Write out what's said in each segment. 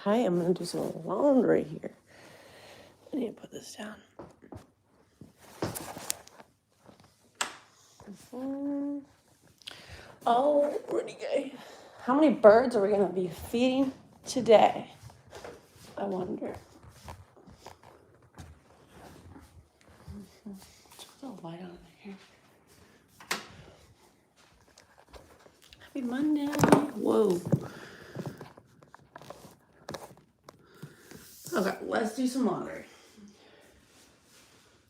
I am going to do some laundry here. I need to put this down. Oh, pretty gay. How many birds are we going to be feeding today? I wonder. Let's put a light on here. Happy Monday. Whoa. Okay, let's do some laundry.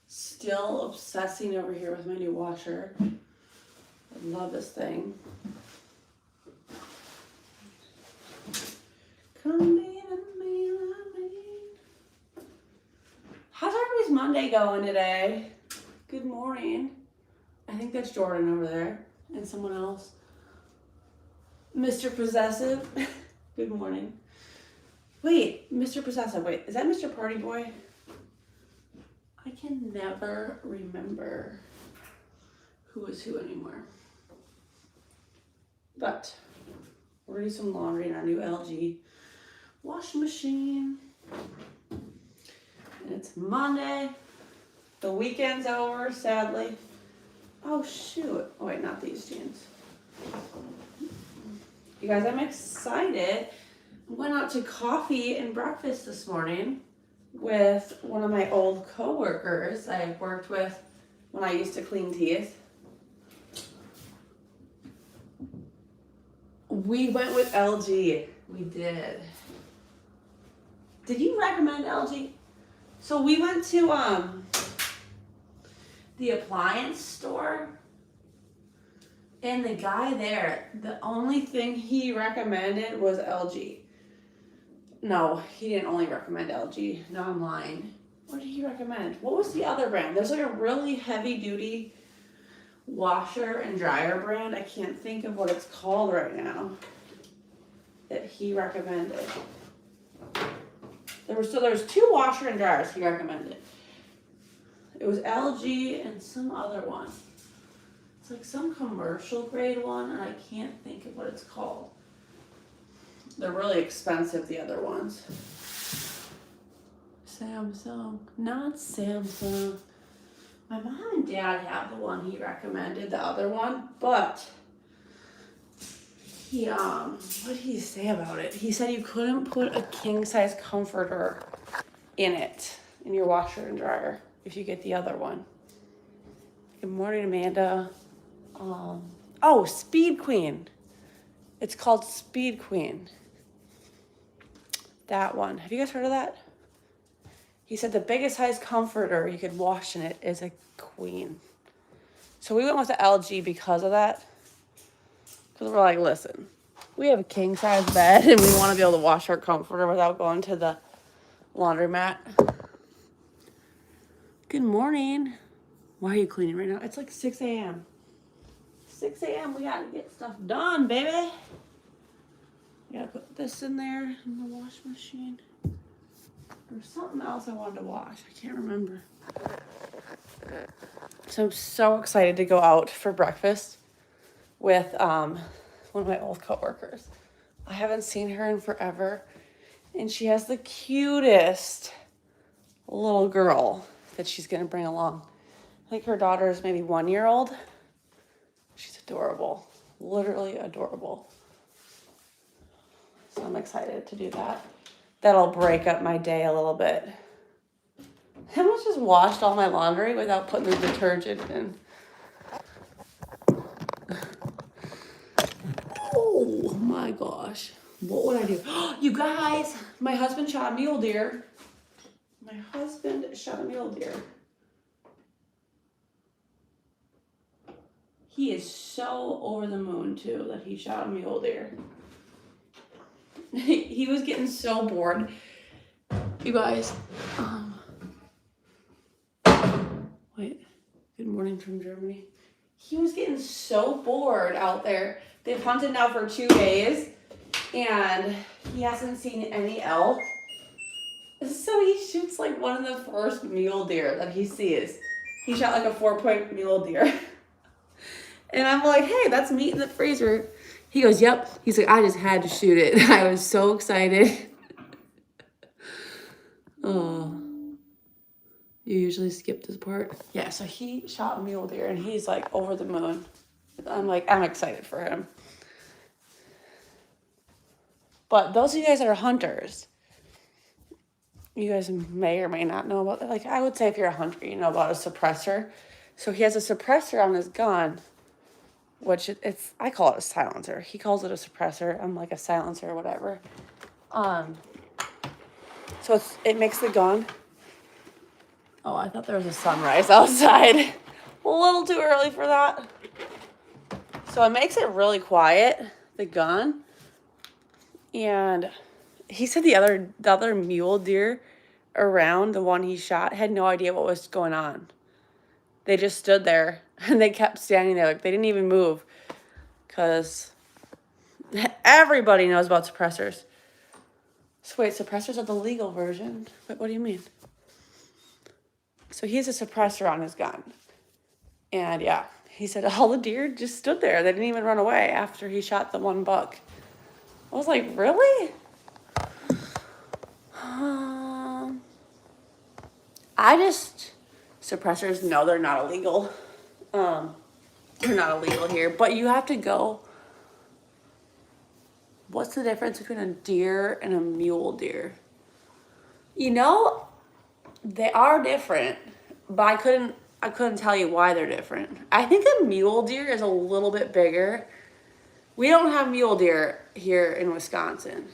Still obsessing over here with my new washer. I love this thing. Come be the man I need. How's everybody's Monday going today? Good morning. I think that's Jordan over there and someone else. Mr. Possessive. Good morning. Wait, Mr. Possessive. Wait, is that Mr. Party Boy? I can never remember who is who anymore. But we're gonna do some laundry in our new LG washing machine. And it's Monday. The weekend's over, sadly. Oh shoot. Oh wait, not these jeans. You guys, I'm excited. I went out to coffee and breakfast this morning with one of my old coworkers I worked with when I used to clean teeth. We went with LG. We did. Did you recommend LG? So we went to the appliance store, and the guy there, the only thing he recommended was LG. No, he didn't only recommend LG. No, I'm lying. What did he recommend? What was the other brand? There's like a really heavy duty washer and dryer brand. I can't think of what it's called right now that he recommended. There's two washer and dryers he recommended. It was LG and some other one. It's like some commercial grade one, and I can't think of what it's called. They're really expensive, the other ones. Samsung, not Samsung. My mom and dad have the one he recommended, the other one, but he, what did he say about it? He said you couldn't put a king size comforter in it, in your washer and dryer, if you get the other one. Good morning, Amanda. Oh, Speed Queen. It's called Speed Queen. That one. Have you guys heard of that? He said the biggest size comforter you could wash in it is a queen. So we went with the LG because of that. Because we're like, listen, we have a king size bed and we want to be able to wash our comforter without going to the laundromat. Good morning. Why are you cleaning right now? It's like 6 a.m. 6 a.m. We gotta get stuff done, baby. You gotta put this in there in the wash machine. There's something else I wanted to wash. I can't remember. So I'm so excited to go out for breakfast with one of my old coworkers. I haven't seen her in forever, and she has the cutest little girl that she's gonna bring along. I think her daughter is maybe 1 year old. She's adorable, literally adorable. So I'm excited to do that. That'll break up my day a little bit. I almost just washed all my laundry without putting the detergent in. Oh my gosh. What would I do? You guys, my husband shot a mule deer. My husband shot a mule deer. He is so over the moon too that he shot a mule deer. He was getting so bored. You guys, wait, good morning from Germany. He was getting so bored out there. They've hunted now for 2 days and he hasn't seen any elk. So he shoots like one of the first mule deer that he sees. He shot like a 4-point mule deer. And I'm like, hey, that's meat in the freezer. He goes, yep. He's like, I just had to shoot it. I was so excited. You usually skip this part. Yeah, so he shot a mule deer and he's like over the moon. I'm excited for him. But those of you guys that are hunters, you guys may or may not know about, like, I would say if you're a hunter, you know about a suppressor. So he has a suppressor on his gun, which it's, I call it a silencer. He calls it a suppressor. I'm like a silencer or whatever. So it makes the gun. Oh, I thought there was a sunrise outside. A little too early for that. So it makes it really quiet, the gun. And he said the other mule deer around the one he shot had no idea what was going on. They just stood there and they kept standing there. Like, they didn't even move because everybody knows about suppressors. So wait, suppressors are the legal version? What do you mean? So he has a suppressor on his gun. And yeah, he said all the deer just stood there. They didn't even run away after he shot the one buck. I was like, really? Suppressors, no, they're not illegal. They're not illegal here, but you have to go. What's the difference between a deer and a mule deer? You know, they are different, but I couldn't tell you why they're different. I think a mule deer is a little bit bigger. We don't have mule deer here in Wisconsin.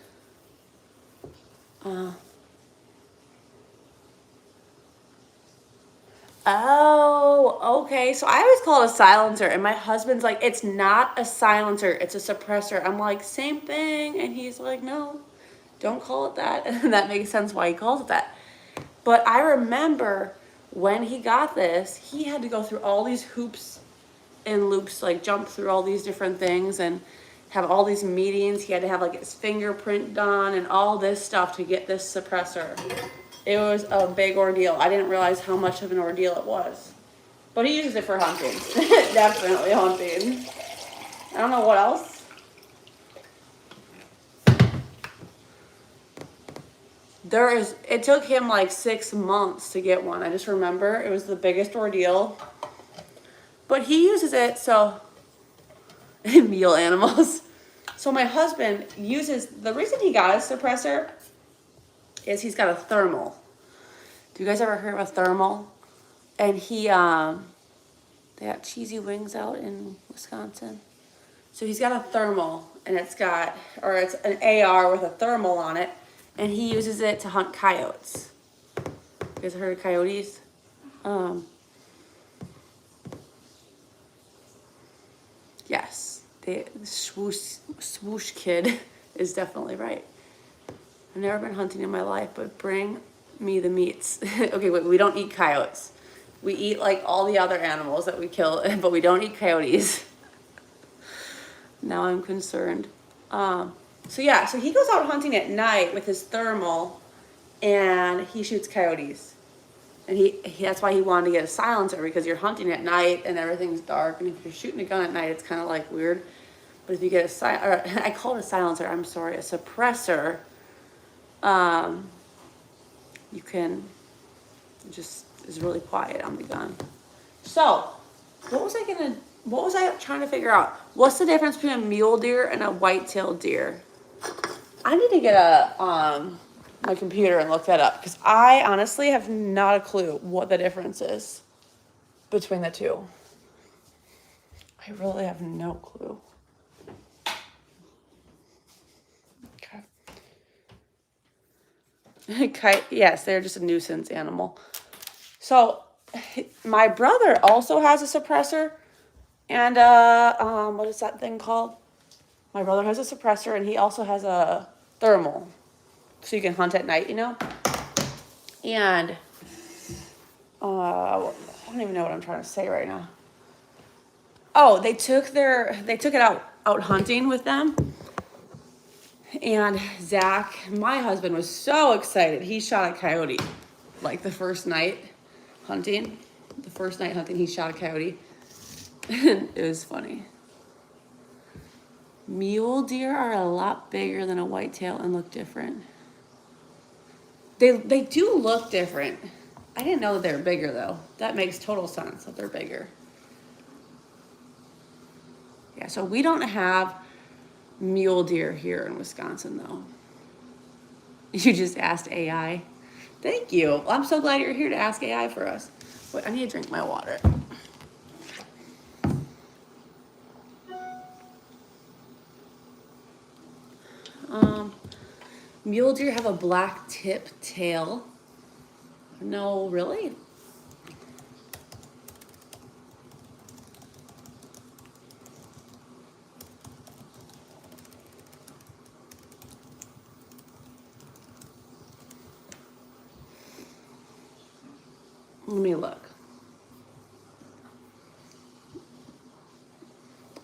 Oh, okay. So I always call it a silencer, and my husband's like, it's not a silencer, it's a suppressor. I'm like, same thing. And he's like, no, don't call it that. And that makes sense why he calls it that. But I remember when he got this, he had to go through all these hoops and loops, like jump through all these different things and have all these meetings. He had to have like his fingerprint done and all this stuff to get this suppressor. It was a big ordeal. I didn't realize how much of an ordeal it was. But he uses it for hunting. Definitely hunting. I don't know what else. It took him like 6 months to get one. I just remember it was the biggest ordeal. But he uses it so, meal animals. So my husband the reason he got a suppressor is he's got a thermal. Do you guys ever heard of a thermal? And they got cheesy wings out in Wisconsin. So he's got a thermal, and it's an AR with a thermal on it, and he uses it to hunt coyotes. You guys heard of coyotes? Yes, the swoosh kid is definitely right. I've never been hunting in my life, but bring me the meats. Okay, wait, we don't eat coyotes. We eat like all the other animals that we kill, but we don't eat coyotes. Now I'm concerned. So he goes out hunting at night with his thermal, and he shoots coyotes. And that's why he wanted to get a silencer, because you're hunting at night and everything's dark, and if you're shooting a gun at night, it's kind of like weird. But if you get I call it a silencer, I'm sorry, a suppressor, you can is really quiet on the gun. So, what was I trying to figure out? What's the difference between a mule deer and a white-tailed deer? I need to get my computer and look that up, because I honestly have not a clue what the difference is between the two. I really have no clue. Okay. Yes, they're just a nuisance animal. So my brother also has a suppressor, and what is that thing called? My brother has a suppressor, and he also has a thermal, so you can hunt at night, And I don't even know what I'm trying to say right now. Oh, they took it out hunting with them. And Zach, my husband, was so excited. He shot a coyote, like the first night hunting. The first night hunting, he shot a coyote. And it was funny. Mule deer are a lot bigger than a whitetail and look different. They do look different. I didn't know that they were bigger though. That makes total sense that they're bigger. Yeah, so we don't have mule deer here in Wisconsin though. You just asked AI. Thank you. Well, I'm so glad you're here to ask AI for us. Wait, I need to drink my water. Mule deer have a black tip tail. No, really? Let me look.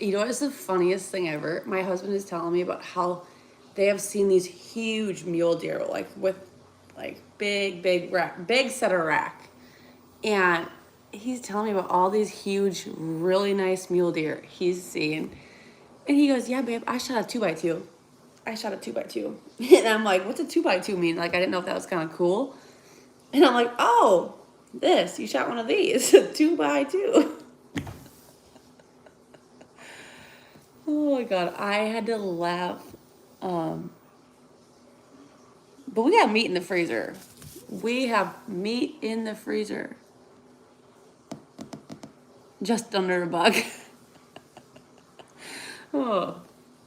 You know what's the funniest thing ever? My husband is telling me about how they have seen these huge mule deer, like with like big setter rack. And he's telling me about all these huge, really nice mule deer he's seen. And he goes, yeah, babe, I shot a 2x2. I shot a 2x2. And I'm like, what's a 2x2 mean? Like, I didn't know if that was kind of cool. And I'm like, oh, you shot one of these, 2x2. Oh my God, I had to laugh. But we got meat in the freezer. We have meat in the freezer. Just under $1. Oh,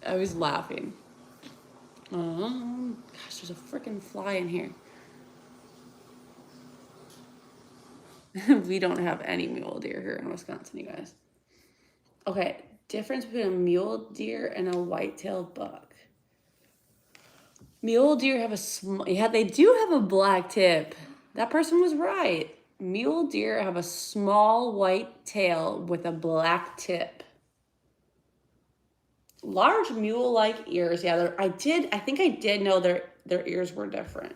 I was laughing. Gosh, there's a freaking fly in here. We don't have any mule deer here in Wisconsin, you guys. Okay, difference between a mule deer and a white-tailed buck. Mule deer have a small, yeah, they do have a black tip. That person was right. Mule deer have a small white tail with a black tip. Large mule-like ears. Yeah, I think I did know their ears were different.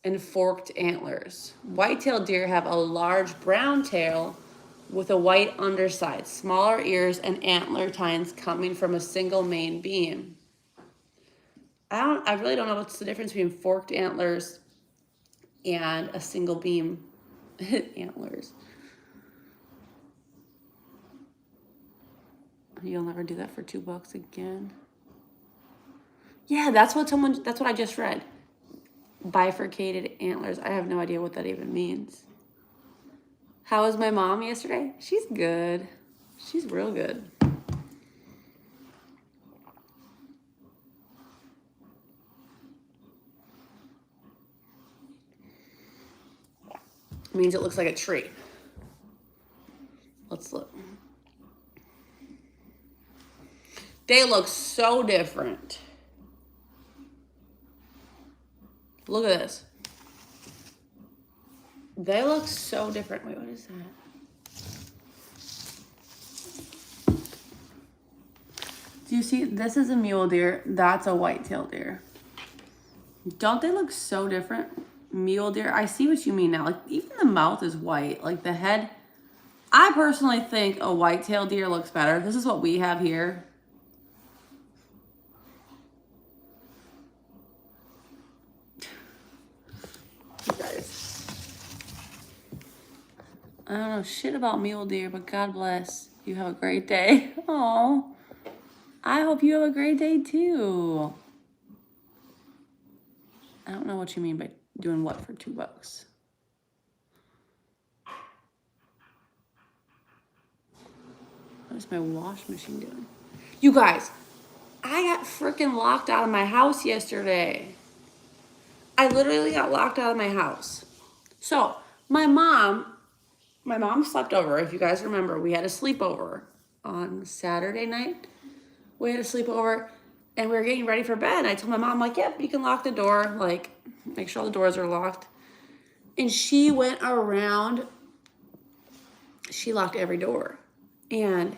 And forked antlers. White-tailed deer have a large brown tail with a white underside, smaller ears, and antler tines coming from a single main beam. I really don't know what's the difference between forked antlers and a single beam antlers. You'll never do that for $2 again. Yeah, that's what I just read. Bifurcated antlers. I have no idea what that even means. How was my mom yesterday? She's good. She's real good. Means it looks like a tree. Let's look. They look so different. Look at this. They look so different. Wait, what is that? Do you see? This is a mule deer. That's a white-tailed deer. Don't they look so different? Mule deer. I see what you mean now. Like, even the mouth is white. Like, the head. I personally think a white-tailed deer looks better. This is what we have here. You guys. I don't know shit about mule deer, but God bless. You have a great day. Oh, I hope you have a great day too. I don't know what you mean by doing what for $2. What is my wash machine doing? You guys, I got freaking locked out of my house yesterday. I literally got locked out of my house. So my mom slept over. If you guys remember, we had a sleepover on Saturday night. We had a sleepover and we were getting ready for bed. And I told my mom, like, yep, you can lock the door. Like, make sure all the doors are locked. And she went around. She locked every door. And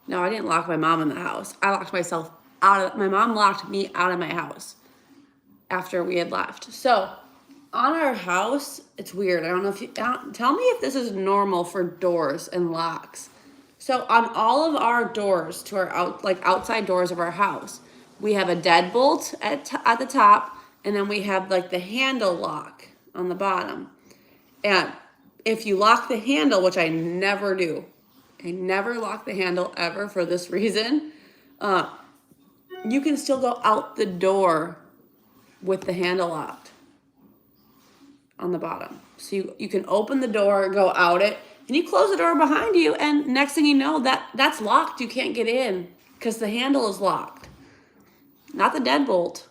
no, I didn't lock my mom in the house. I locked myself out. My mom locked me out of my house after we had left. So on our house, it's weird. I don't know if you tell me if this is normal for doors and locks. So on all of our doors to our outside doors of our house, we have a deadbolt at the top and then we have like the handle lock on the bottom. And if you lock the handle, which I never do, I never lock the handle ever for this reason, you can still go out the door with the handle locked on the bottom. So you can open the door, go out it, and you close the door behind you, and next thing you know, that's locked. You can't get in because the handle is locked, not the deadbolt.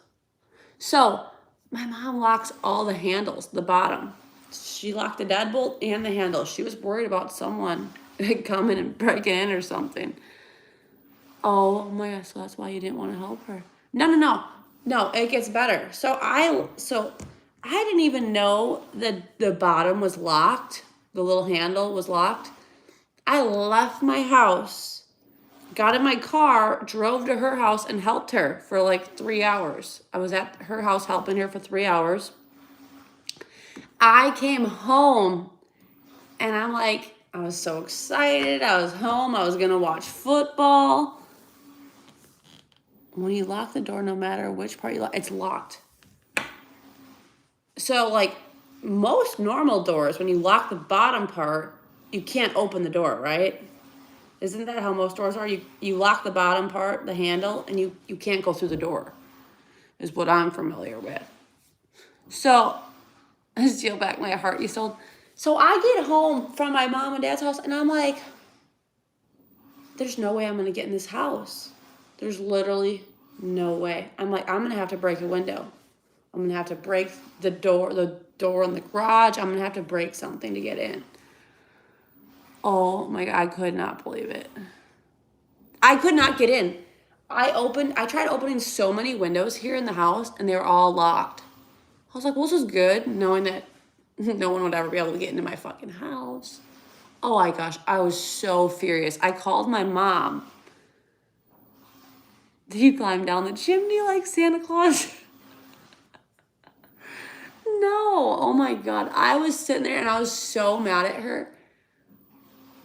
So my mom locks all the handles, the bottom. She locked the deadbolt and the handle. She was worried about someone coming and breaking in or something. Oh my gosh, so that's why you didn't want to help her. No, it gets better. So I didn't even know that the bottom was locked. The little handle was locked. I left my house, got in my car, drove to her house, and helped her for like 3 hours. I was at her house helping her for 3 hours. I came home, and I'm like, I was so excited. I was home. I was going to watch football. When you lock the door, no matter which part you lock, it's locked. So, like, most normal doors, when you lock the bottom part, you can't open the door, right? Isn't that how most doors are? You lock the bottom part, the handle, and you can't go through the door, is what I'm familiar with. So, I steal back my heart you stole. So I get home from my mom and dad's house, and I'm like, there's no way I'm going to get in this house. There's literally no way. I'm like, I'm going to have to break a window. I'm going to have to break the door in the garage. I'm going to have to break something to get in. Oh my God, I could not believe it. I could not get in. I tried opening so many windows here in the house, and they were all locked. I was like, well, this is good, knowing that no one would ever be able to get into my fucking house. Oh my gosh, I was so furious. I called my mom. Did you climb down the chimney like Santa Claus? No. Oh my God. I was sitting there and I was so mad at her.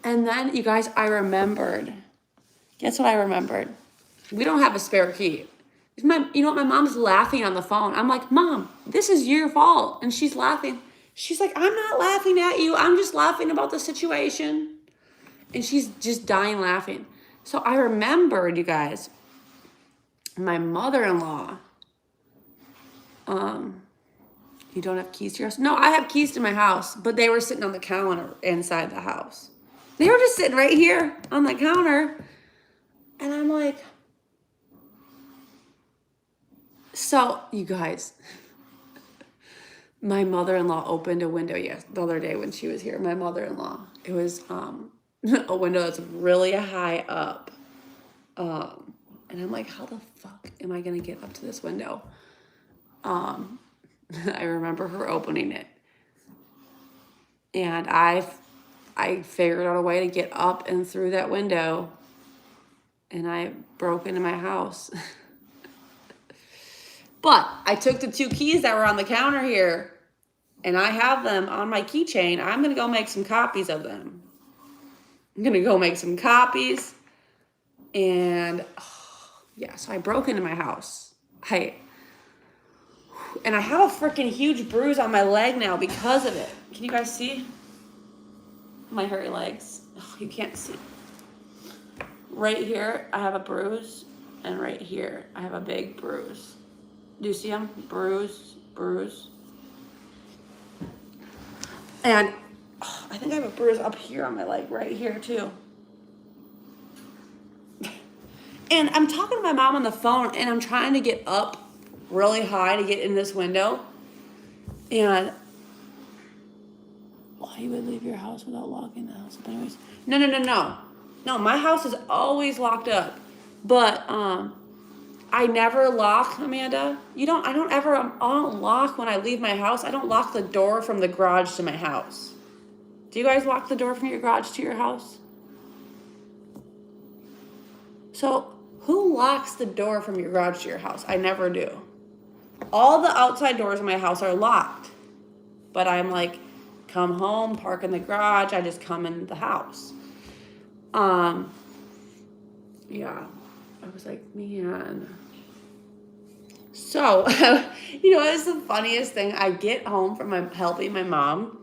And then, you guys, I remembered. Guess what I remembered? We don't have a spare key. You know what? My mom's laughing on the phone. I'm like, Mom, this is your fault. And she's laughing. She's like, I'm not laughing at you. I'm just laughing about the situation. And she's just dying laughing. So I remembered, you guys, my mother-in-law. You don't have keys to your house? No, I have keys to my house, but they were sitting on the counter inside the house. They were just sitting right here on the counter. And I'm like, so you guys, my mother-in-law opened a window the other day when she was here. My mother-in-law, it was a window that's really high up. And I'm like, how the fuck am I going to get up to this window? I remember her opening it. And I figured out a way to get up and through that window. And I broke into my house. But I took the 2 keys that were on the counter here, and I have them on my keychain. I'm going to go make some copies of them. I'm going to go make some copies. And, so I broke into my house. And I have a freaking huge bruise on my leg now because of it. Can you guys see? My hairy legs. Oh, you can't see. Right here, I have a bruise. And right here, I have a big bruise. Do you see them? Bruise. And I think I have a bruise up here on my leg, right here too. And I'm talking to my mom on the phone, and I'm trying to get up really high to get in this window. And why you would leave your house without locking the house up anyways? No, my house is always locked up. But I never lock, Amanda. I don't lock when I leave my house. I don't lock the door from the garage to my house. Do you guys lock the door from your garage to your house? So who locks the door from your garage to your house? I never do. All the outside doors in my house are locked. But I'm like, come home, park in the garage. I just come in the house. Yeah. I was like, man. So, You know, it's the funniest thing. I get home from helping my mom,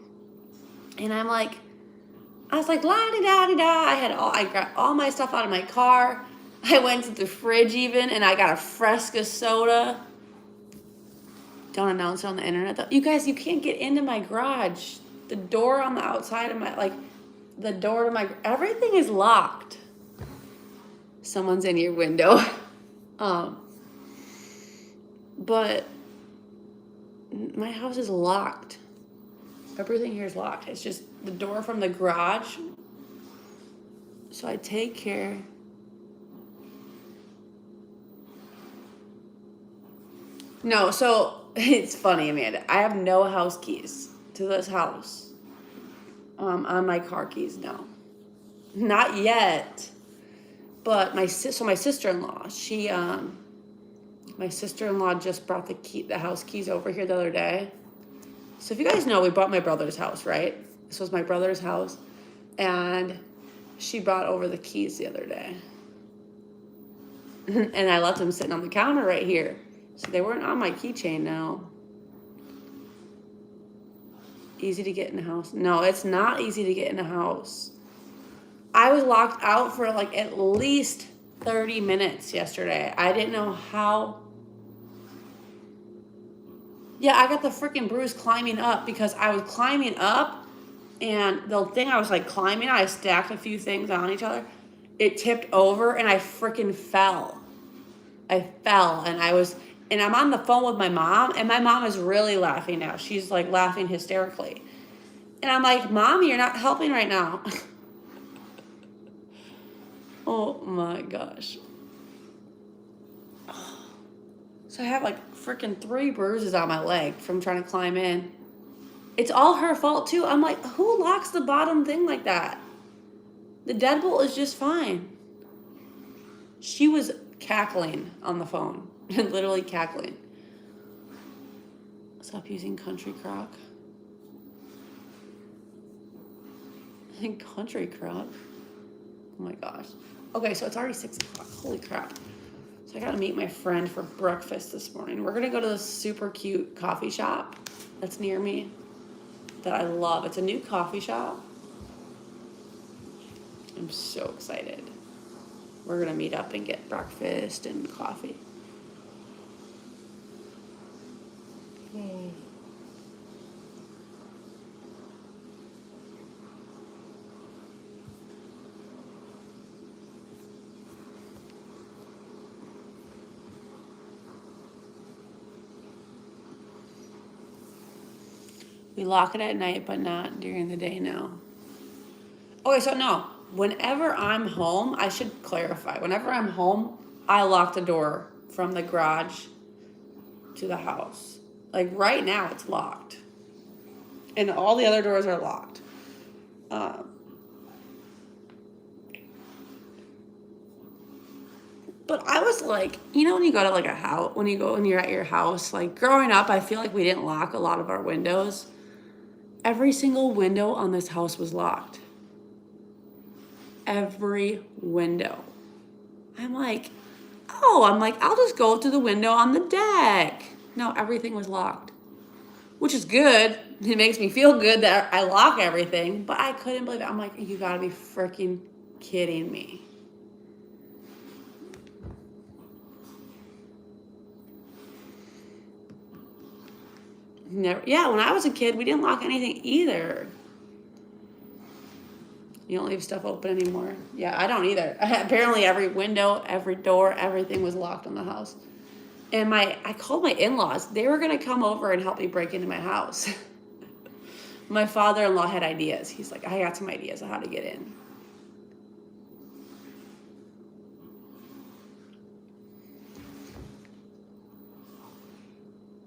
and I was like, la di da di da. I got all my stuff out of my car. I went to the fridge even, and I got a Fresca soda. Don't announce it on the internet though. You guys, you can't get into my garage. The door on the outside of the door to my, everything is locked. Someone's in your window. But my house is locked. Everything here is locked. It's just the door from the garage. So I take care. No, so it's funny, Amanda. I have no house keys to this house. On my car keys, no. Not yet. But my sister-in-law, my sister-in-law just brought the house keys over here the other day. So if you guys know, we bought my brother's house, right? This was my brother's house, and she brought over the keys the other day. And I left them sitting on the counter right here. So they weren't on my keychain now. Easy to get in a house? No, it's not easy to get in a house. I was locked out for like at least 30 minutes yesterday. I didn't know how. Yeah, I got the freaking bruise climbing up because I was climbing up, and the thing I was like climbing, I stacked a few things on each other. It tipped over and I freaking fell. I fell, and I'm on the phone with my mom, and my mom is really laughing now. She's like laughing hysterically. And I'm like, Mom, you're not helping right now. Oh my gosh. So I have like freaking 3 bruises on my leg from trying to climb in. It's all her fault too. I'm like, who locks the bottom thing like that? The deadbolt is just fine. She was cackling on the phone. Literally cackling. Stop using Country Crock. Country Crock? Oh my gosh. Okay, so it's already 6 o'clock. Holy crap. So I gotta meet my friend for breakfast this morning. We're gonna go to this super cute coffee shop that's near me that I love. It's a new coffee shop. I'm so excited. We're gonna meet up and get breakfast and coffee. We lock it at night, but not during the day now. Okay, so no. Whenever I'm home, I should clarify. Whenever I'm home, I lock the door from the garage to the house. Like right now, it's locked. And all the other doors are locked. But I was like, you know, when you go to like a house, when you're at your house, like growing up, I feel like we didn't lock a lot of our windows. Every single window on this house was locked. Every window. I'm like, I'll just go to the window on the deck. No, everything was locked. Which is good. It makes me feel good that I lock everything. But I couldn't believe it. I'm like, you gotta be freaking kidding me. Never. Yeah, when I was a kid, we didn't lock anything either. You don't leave stuff open anymore. Yeah, I don't either. Apparently every window, every door, everything was locked in the house. And I called my in-laws. They were going to come over and help me break into my house. My father-in-law had ideas. He's like, I got some ideas on how to get in.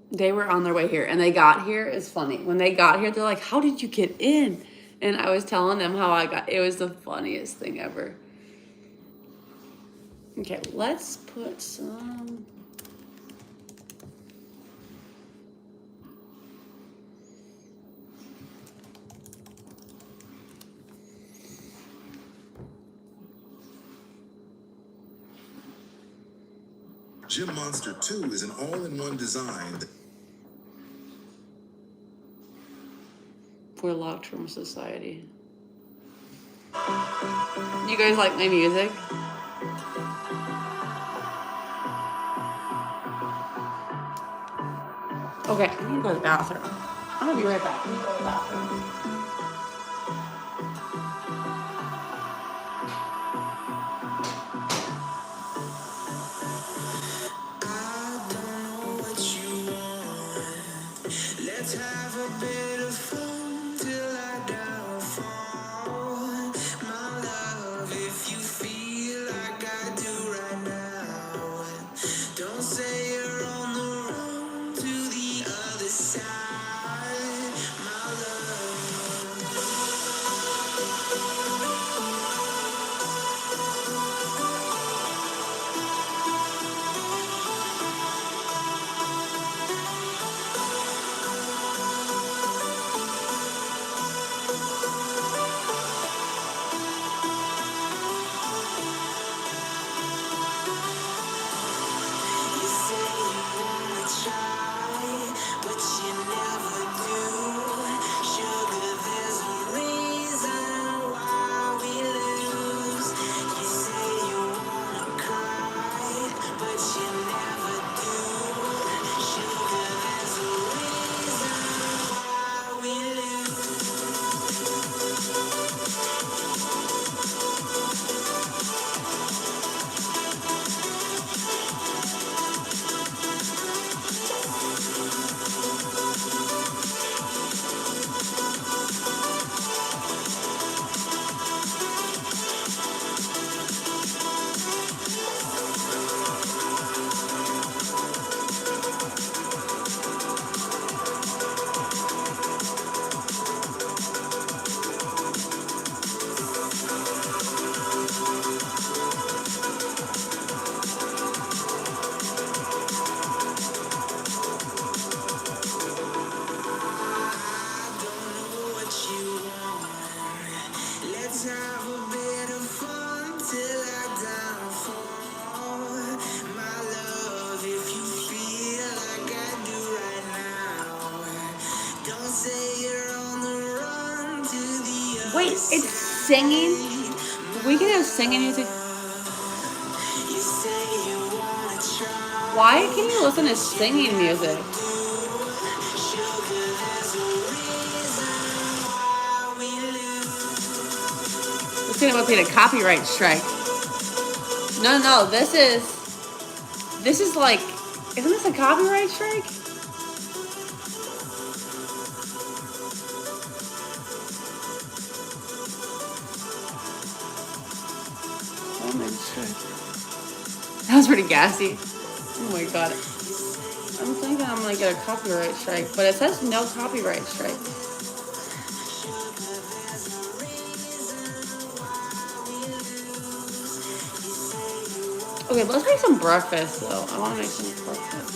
They were on their way here, and they got here. It's funny. When they got here, they're like, how did you get in? And I was telling them how it was the funniest thing ever. Okay, let's put some. Gym Monster 2 is an all-in-one design. for long-term society. You guys like my music? Okay, I need to go to the bathroom. I'm gonna be right back. I need to go to the bathroom. Let's have a bit of fun till I downfall. My love, if you feel like I do right now, don't say you're on the run to the other side. My love. Wait, it's singing? We can have singing music. Why can you listen to singing music? It's gonna be a copyright strike. No, this is like, isn't this a copyright strike? That was pretty gassy. Oh my god. I'm thinking I'm gonna get a copyright strike, but it says no copyright strike. Okay, let's make some breakfast though. I want to make some breakfast.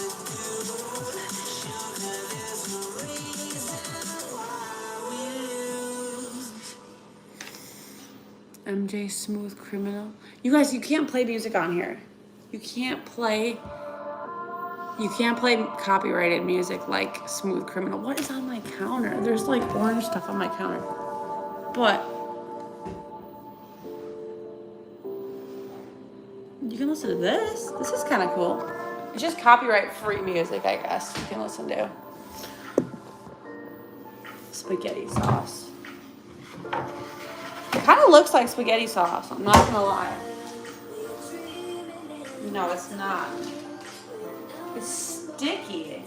MJ Smooth Criminal. You guys, you can't play music on here. You can't play copyrighted music like Smooth Criminal. What is on my counter? There's like orange stuff on my counter. But you can listen to this. This is kind of cool. It's just copyright free music, I guess, you can listen to. Spaghetti sauce. It kind of looks like spaghetti sauce, I'm not gonna lie. No, it's not. It's sticky.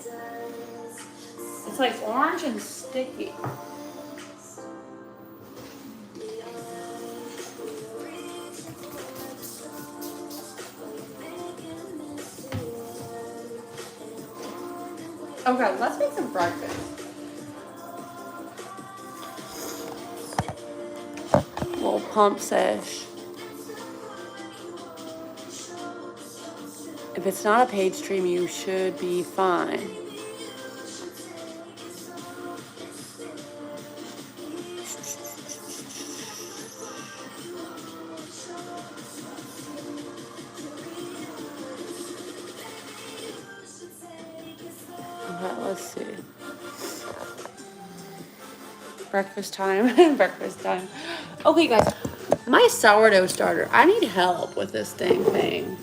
It's like orange and sticky. Okay, let's make some breakfast. Little pump fish. If it's not a paid stream, you should be fine. Okay, let's see. Breakfast time. Breakfast time. Okay, guys. My sourdough starter. I need help with this thing.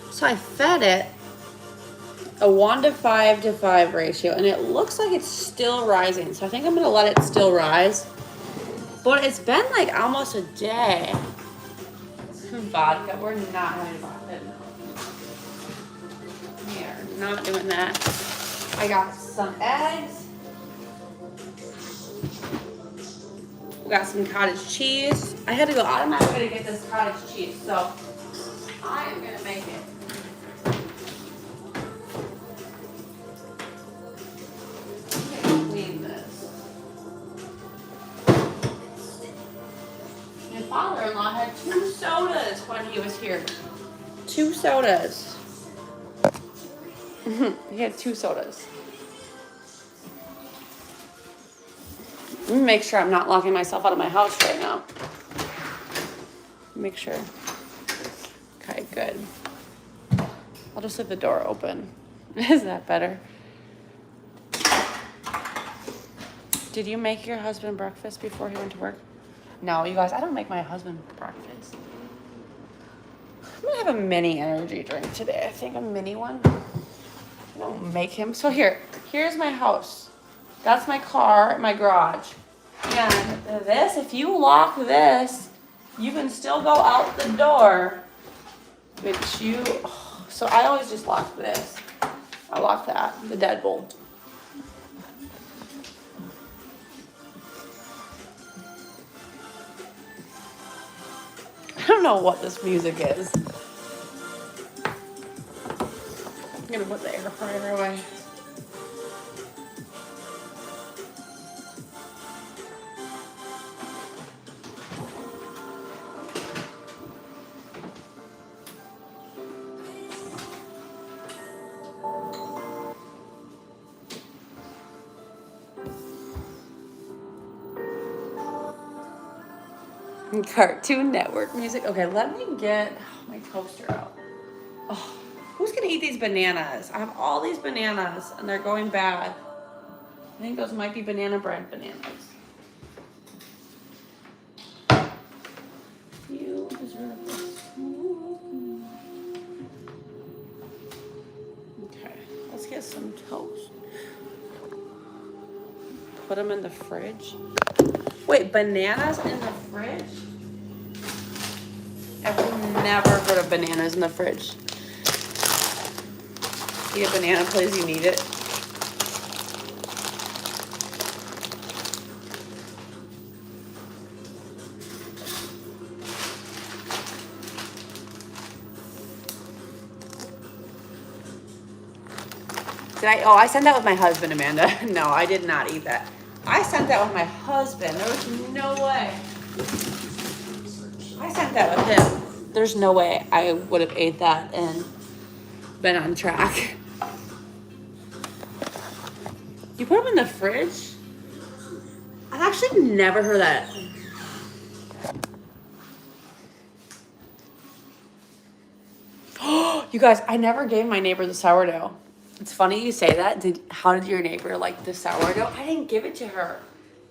So I fed it a 1:5 ratio, and it looks like it's still rising. So I think I'm gonna let it still rise. But it's been like almost a day. Vodka. We're not having vodka. We are not doing that. I got some eggs. We got some cottage cheese. I had to go out of my way to get this cottage cheese, so I am gonna make it. Clean this. My father-in-law had 2 sodas when he was here. 2 sodas. He had 2 sodas. Let me make sure I'm not locking myself out of my house right now. Make sure. Okay, good. I'll just leave the door open. Is that better? Did you make your husband breakfast before he went to work? No, you guys, I don't make my husband breakfast. I'm gonna have a mini energy drink today. I think a mini one. I don't make him. So here's my house. That's my car, my garage. And this, if you lock this, you can still go out the door. So I always just lock this. I lock that, the deadbolt. I don't know what this music is. I'm gonna put the air fryer away. Cartoon Network music. Okay, let me get my toaster out. Oh, who's gonna eat these bananas? I have all these bananas and they're going bad. I think those might be banana bread bananas. You deserve this. Okay, let's get some toast. Put them in the fridge. Wait, bananas in the fridge? I've never heard of bananas in the fridge. Eat a banana, please, you need it. I sent that with my husband, Amanda. No, I did not eat that. I sent that with my husband. There was no way. I sent that with him. There's no way I would have ate that and been on track. You put them in the fridge? I've actually never heard that. You guys, I never gave my neighbor the sourdough. It's funny you say that. How did your neighbor like the sourdough? I didn't give it to her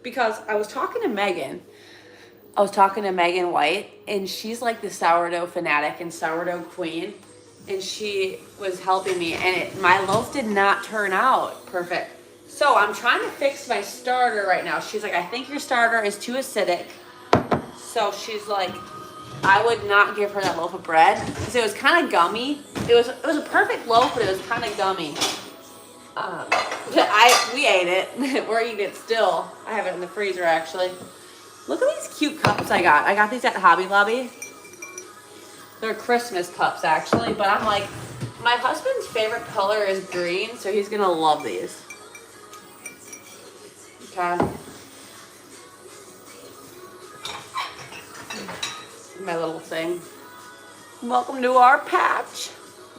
because I was talking to Megan. I was talking to Megan White, and she's like the sourdough fanatic and sourdough queen, and she was helping me, and my loaf did not turn out perfect. So I'm trying to fix my starter right now. She's like, I think your starter is too acidic. So she's like, I would not give her that loaf of bread because it was kind of gummy. It was a perfect loaf, but it was kind of gummy. We ate it. We're eating it still. I have it in the freezer actually. Look at these cute cups I got. I got these at Hobby Lobby. They're Christmas cups actually, but I'm like, my husband's favorite color is green, so he's gonna love these. Okay. My little thing. Welcome to our patch.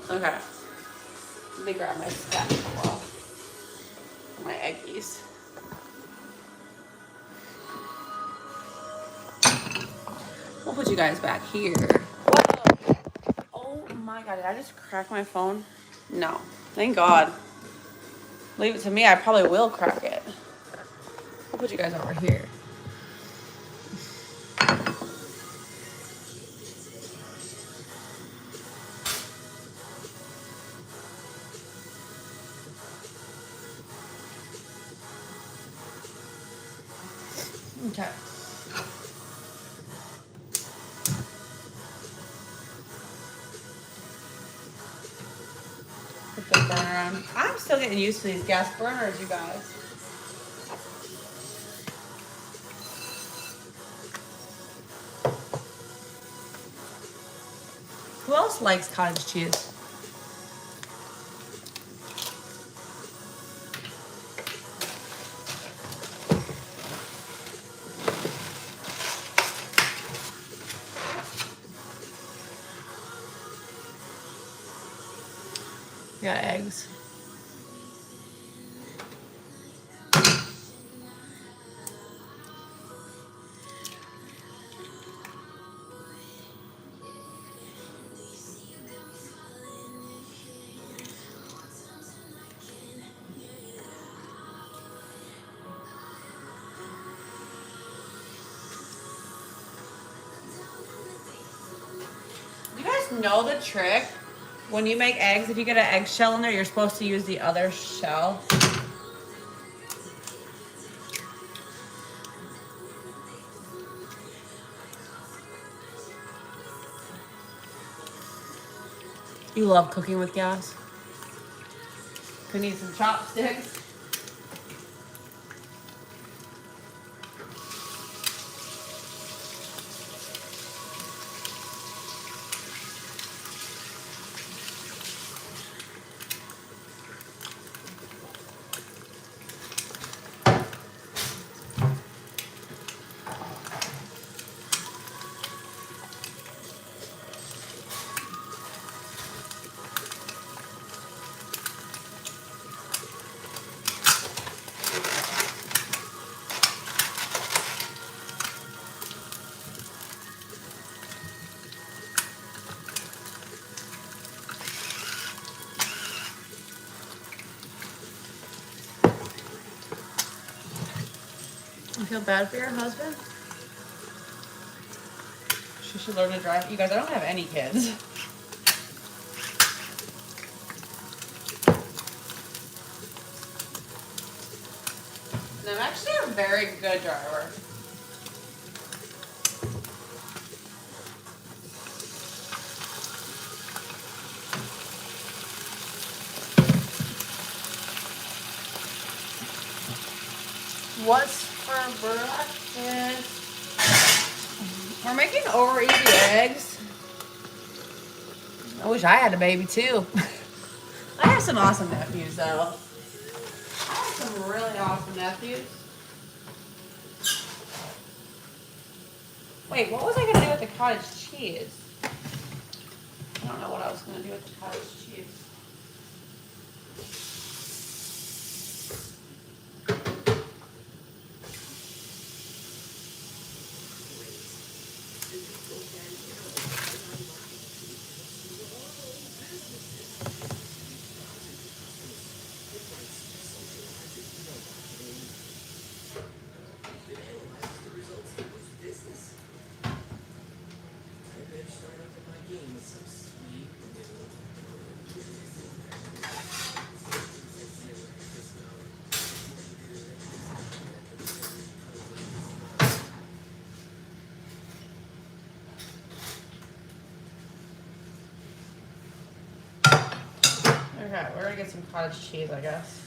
Okay. Let me grab my spatula. My eggies. We'll put you guys back here. Whoa. Oh my god, did I just crack my phone? No. Thank God. Leave it to me, I probably will crack it. put you guys over here. Okay. Put the burner on. I'm still getting used to these gas burners, you guys. Who else likes cottage cheese? We got eggs. You guys know the trick? When you make eggs, if you get an eggshell in there, you're supposed to use the other shell. You love cooking with gas? Could need some chopsticks. You feel bad for your husband? She should learn to drive. You guys, I don't have any kids. And I'm actually a very good driver. What's for breakfast? We're making over easy eggs. I wish I had a baby too. I have some awesome nephews though. I have some really awesome nephews. Wait, what was I gonna do with the cottage cheese? I don't know what I was gonna do with the cottage cheese. Okay, we're gonna get some cottage cheese, I guess.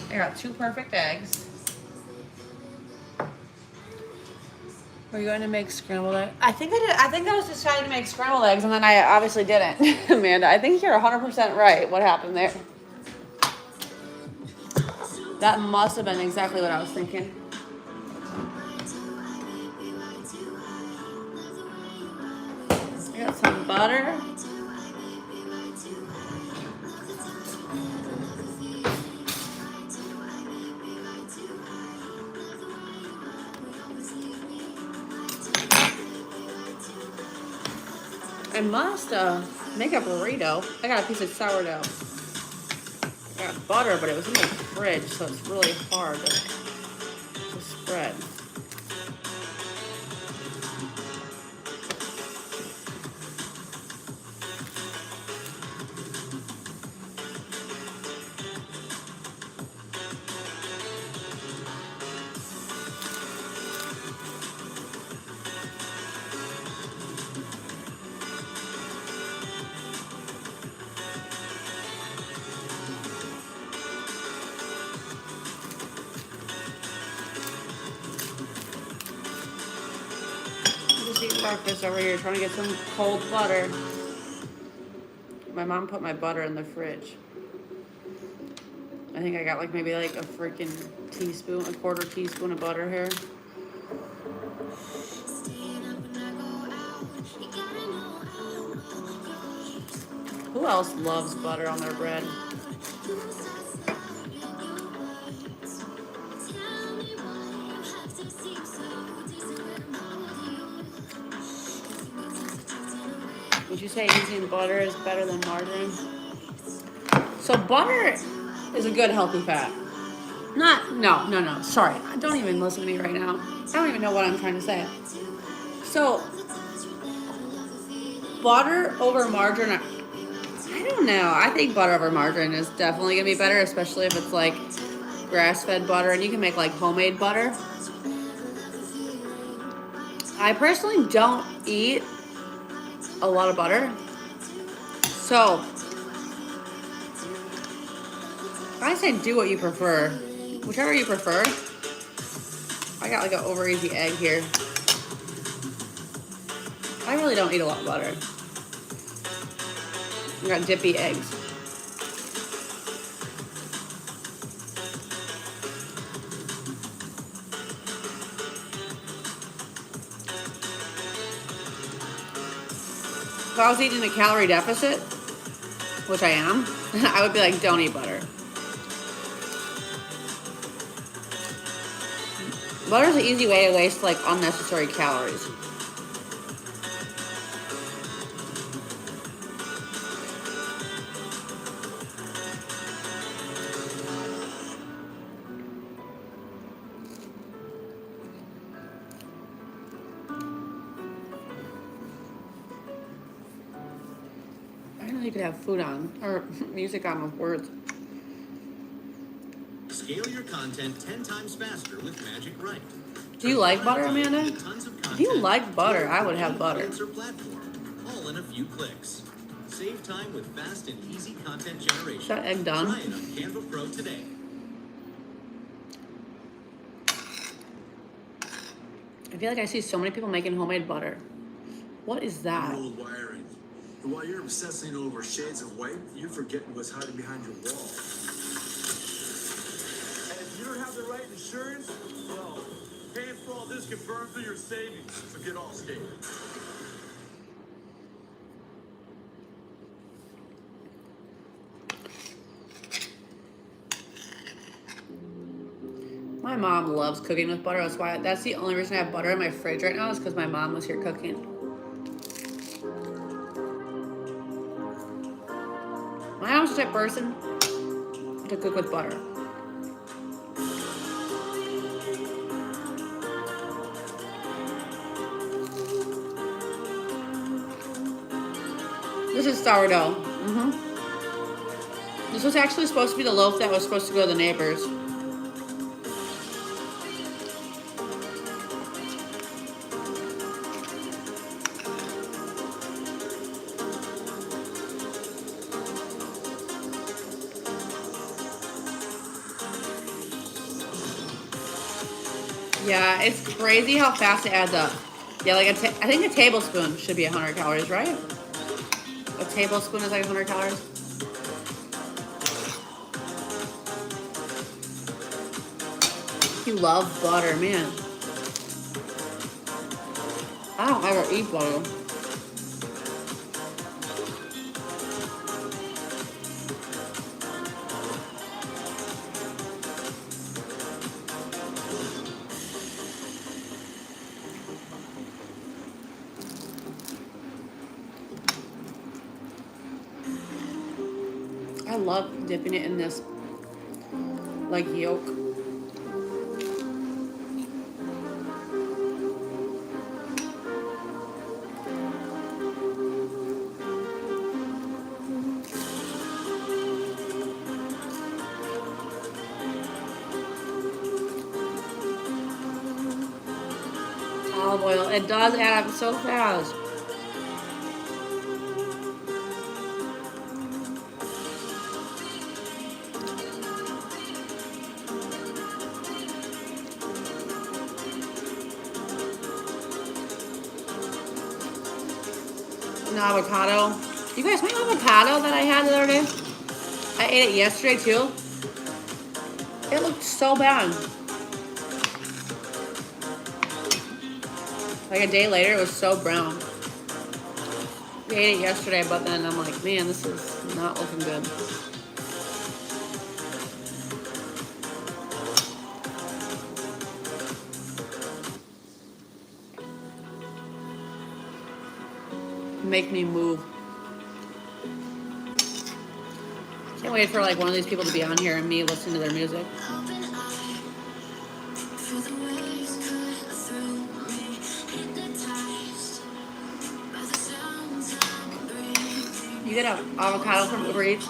I got 2 perfect eggs. Were you going to make scrambled eggs? I think I did. I think I was deciding to make scrambled eggs, and then I obviously didn't. Amanda, I think you're 100% right. What happened there? That must have been exactly what I was thinking. I got some butter. I must make a burrito. I got a piece of sourdough. I got butter, but it was in the fridge, so it's really hard to spread. Breakfast over here trying to get some cold butter. My mom put my butter in the fridge. I think I got like maybe like a freaking teaspoon, a quarter teaspoon of butter here. Who else loves butter on their bread? Would you say using butter is better than margarine? So butter is a good healthy fat. No. Sorry. Don't even listen to me right now. I don't even know what I'm trying to say. So butter over margarine, I don't know. I think butter over margarine is definitely going to be better, especially if it's like grass-fed butter, and you can make like homemade butter. I personally don't eat a lot of butter, so I say do what you prefer, whichever you prefer. I got like an over easy egg here. I really don't eat a lot of butter. I got dippy eggs. If I was eating a calorie deficit, which I am, I would be like, don't eat butter. Butter is an easy way to waste like unnecessary calories. You could have food on or music on with words. Scale your content 10 times faster with Magic Write. Do you like butter, Amanda? If you like butter, I would have butter. Platform, all in a few clicks. Save time with fast and easy content generation. Is that egg done? Try it on Canva Pro today. I feel like I see so many people making homemade butter. What is that? Old wiring. And while you're obsessing over shades of white, you're forgetting what's hiding behind your wall. And if you don't have the right insurance, well, paying for all this can burn through your savings. So get all scared. My mom loves cooking with butter. That's the only reason I have butter in my fridge right now is because my mom was here cooking. I'm the type of person to cook with butter. This is sourdough. This was actually supposed to be the loaf that was supposed to go to the neighbors. Yeah, it's crazy how fast it adds up. Yeah, like I think a tablespoon should be 100 calories, right? A tablespoon is like 100 calories. You love butter, man. I don't ever eat butter. I love dipping it in this, like, yolk. Olive oil. It does add up so fast. An avocado. You guys, my avocado that I had the other day, I ate it yesterday too. It looked so bad. Like a day later, it was so brown. We ate it yesterday, but then I'm like, man, this is not looking good. Make me move. Can't wait for like one of these people to be on here and me listening to their music. You get an avocado from Uber Eats?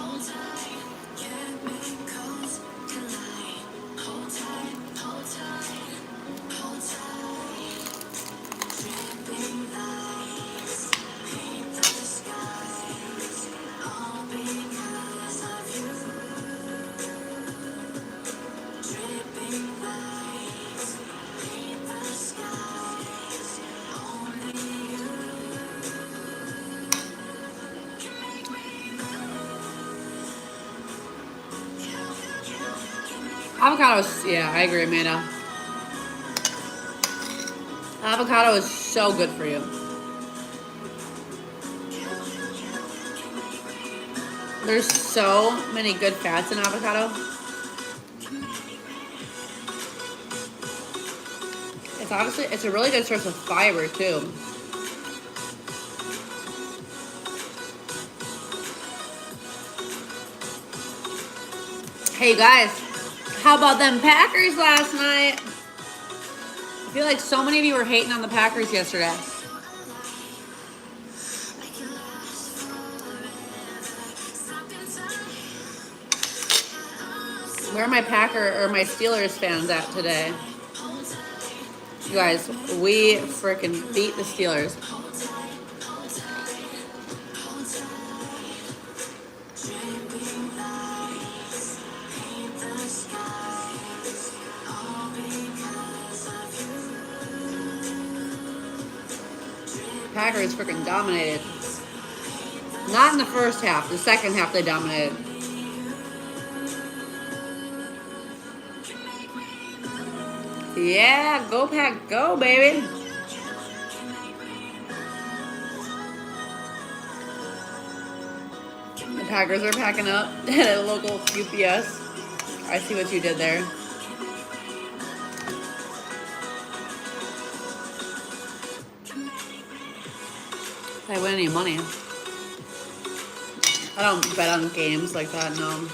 Avocados, yeah, I agree, Amanda. Avocado is so good for you. There's so many good fats in avocado. It's a really good source of fiber too. Hey guys, how about them Packers last night? I feel like so many of you were hating on the Packers yesterday. Where are my my Steelers fans at today? You guys, we freaking beat the Steelers. Packers freaking dominated. Not in the first half. The second half they dominated. Yeah, go Pack, go baby. The Packers are packing up at a local UPS. I see what you did there. Did I win any money? I don't bet on games like that, no.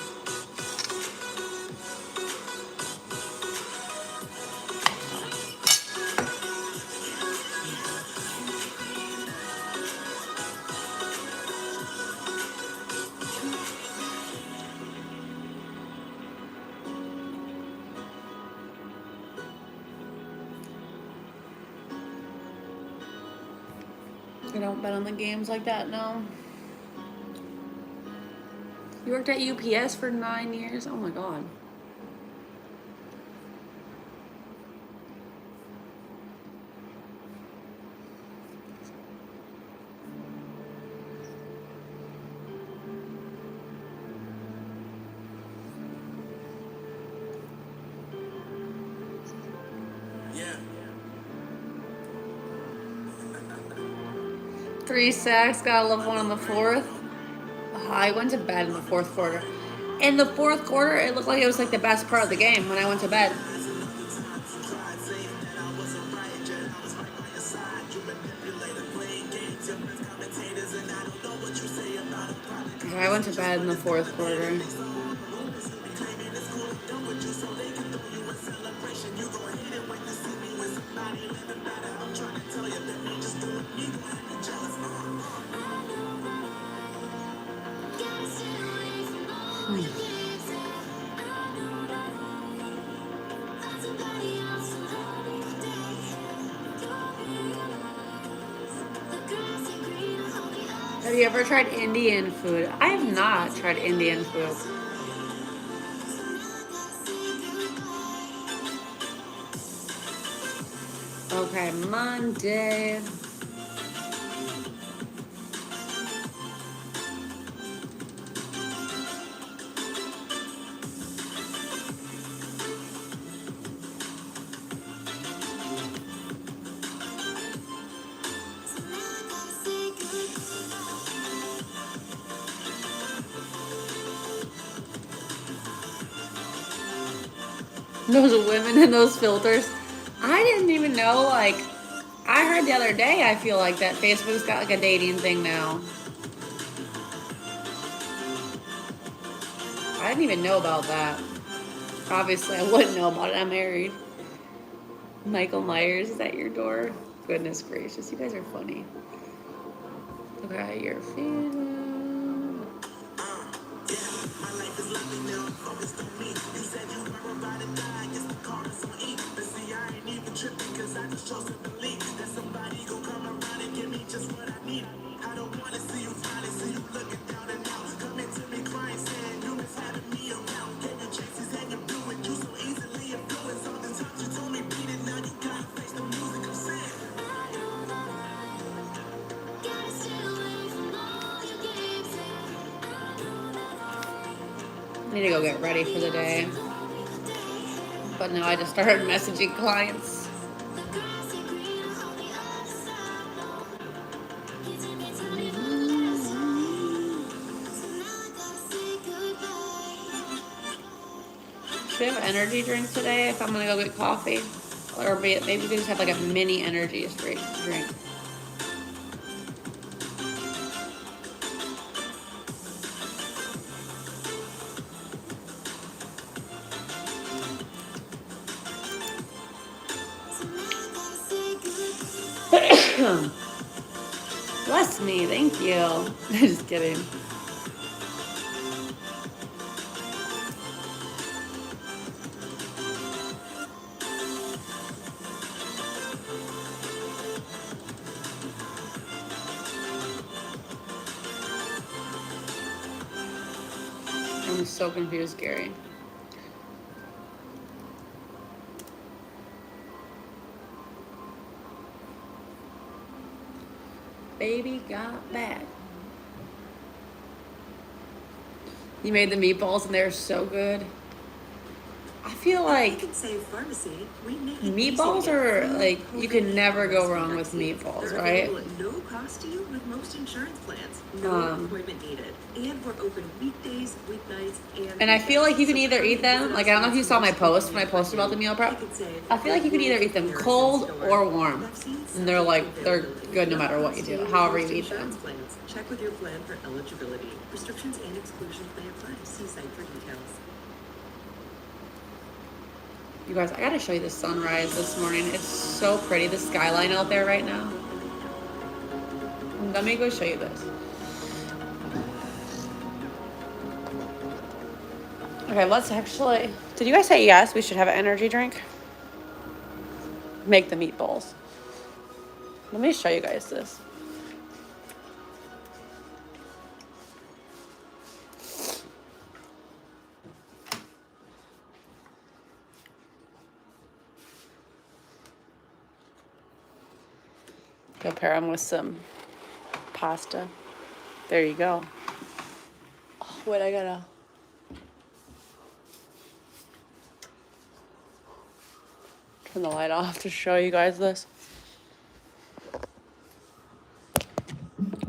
I don't bet on the games like that, no. You worked at UPS for 9 years? Oh my god. 3 sacks, gotta love one in the fourth. I went to bed in the fourth quarter. In the fourth quarter, it looked like it was like the best part of the game when I went to bed. I went to bed in the fourth quarter. Have you ever tried Indian food? I have not tried Indian food. Okay, Monday. Those women in those filters. I didn't even know, like, I heard the other day, I feel like, that Facebook's got, like, a dating thing now. I didn't even know about that. Obviously, I wouldn't know about it. I'm married. Michael Myers is at your door. Goodness gracious, you guys are funny. Okay, your feeling. I need to go get ready for the day. But now I just started messaging clients. Should I have energy drink today if I'm gonna go get coffee? Or maybe we just have like a mini energy drink. Bless me, thank you. Just kidding. I'm so confused, Gary. Baby got back. You made the meatballs and they're so good. I feel like meatballs are like, you can never go wrong with meatballs, right? No cost to you with most insurance plans. No appointment needed. And we're open weekdays, weeknights, and I feel like you can either eat them, like I don't know if you saw my post when I posted about the meal prep. I feel like you can either eat them cold or warm. And they're good no matter what you do, however you eat them. Check with your plan for eligibility. Restrictions and exclusions may apply. See site for details. You guys, I gotta show you the sunrise this morning. It's so pretty, the skyline out there right now. Let me go show you this. Okay, let's actually... Did you guys say yes, we should have an energy drink? Make the meatballs. Let me show you guys this. Go pair them with some pasta. There you go. Oh, wait, I gotta... turn the light off to show you guys this.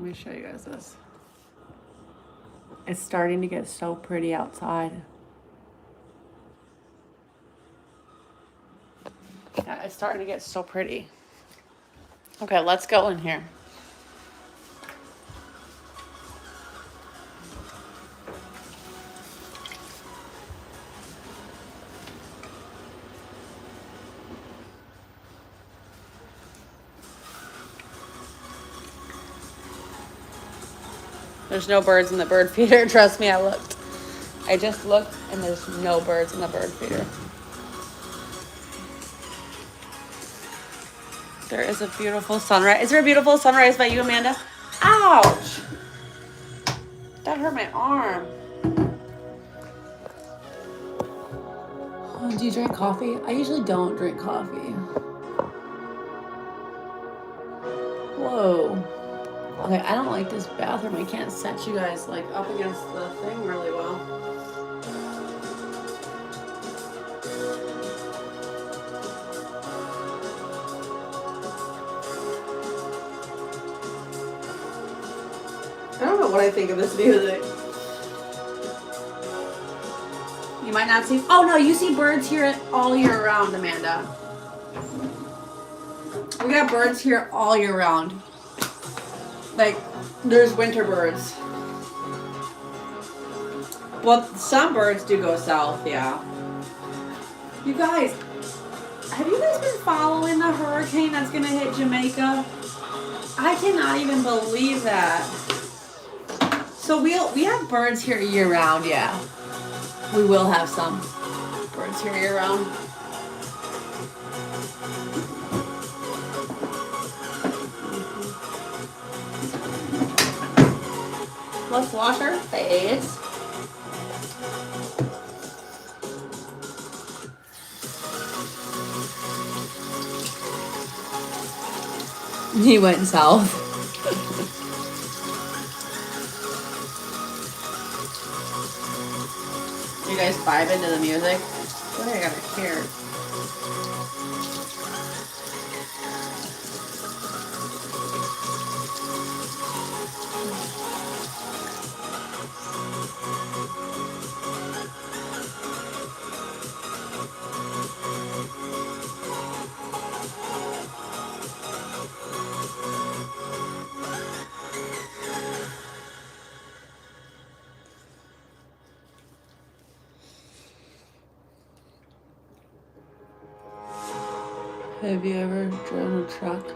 Let me show you guys this. It's starting to get so pretty outside. Yeah, it's starting to get so pretty. Okay, let's go in here. There's no birds in the bird feeder. Trust me, I looked. I just looked and there's no birds in the bird feeder. There is a beautiful sunrise. Is there a beautiful sunrise by you, Amanda? Ouch! That hurt my arm. Oh, do you drink coffee? I usually don't drink coffee. Whoa. Okay, I don't like this bathroom. I can't set you guys like up against the thing really well. I don't know what I think of this music. You might not see. Oh no, you see birds here all year round, Amanda. We got birds here all year round. Like, there's winter birds. Well, some birds do go south, yeah. You guys, have you guys been following the hurricane that's gonna hit Jamaica? I cannot even believe that. So we have birds here year round, yeah. We will have some birds here year round. Let's wash our face. He went south. You guys vibe into the music? What do I gotta hear? Have you ever driven a truck?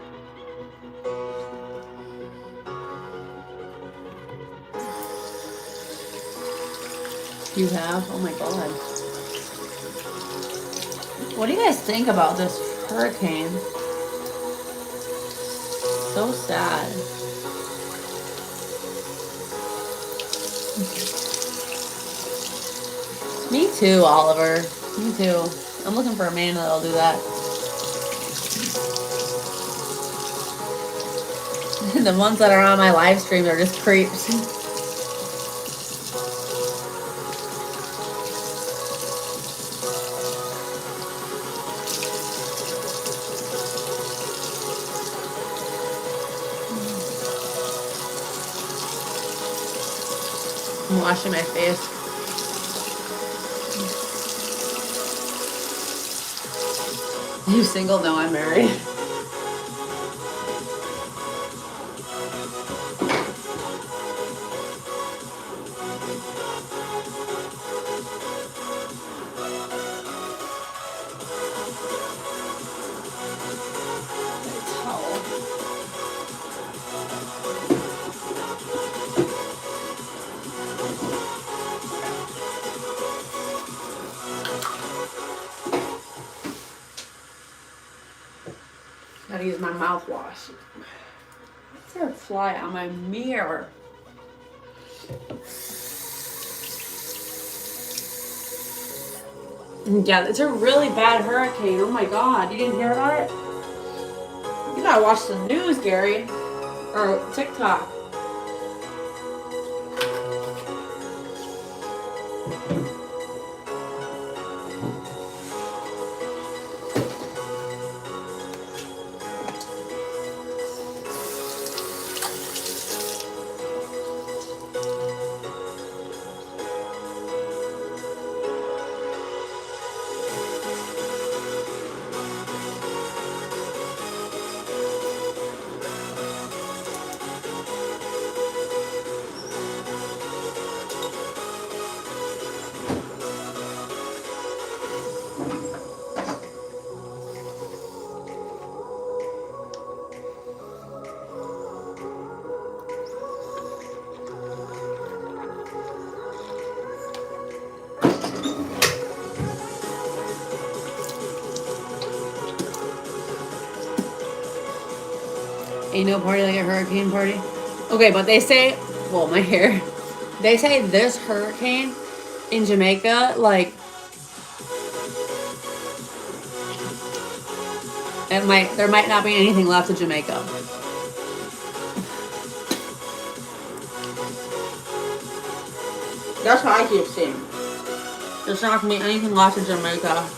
You have? Oh my god. What do you guys think about this hurricane? So sad. Me too, Oliver. Me too. I'm looking for a man that'll do that. The ones that are on my live stream are just creeps. I'm washing my face. You single? No, I'm married. Gotta use my mouthwash. What's there a fly on my mirror? Yeah, it's a really bad hurricane. Oh my god, you didn't hear about it? You gotta watch the news, Gary. Or TikTok. Ain't no party like a hurricane party. Okay, but they say, well, my hair. They say this hurricane in Jamaica, like, there might not be anything left of Jamaica. That's how I keep seeing. There's not gonna be anything left of Jamaica.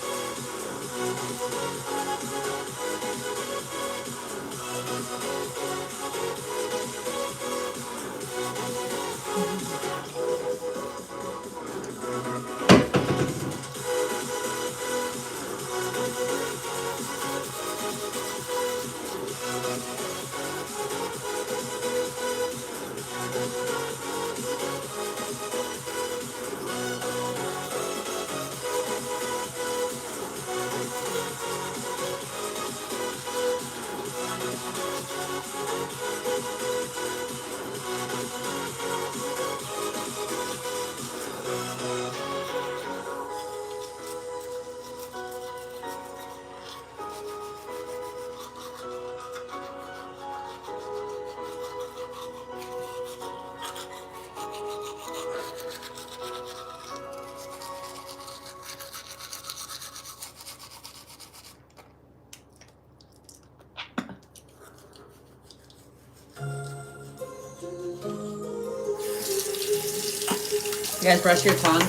You guys brush your tongue?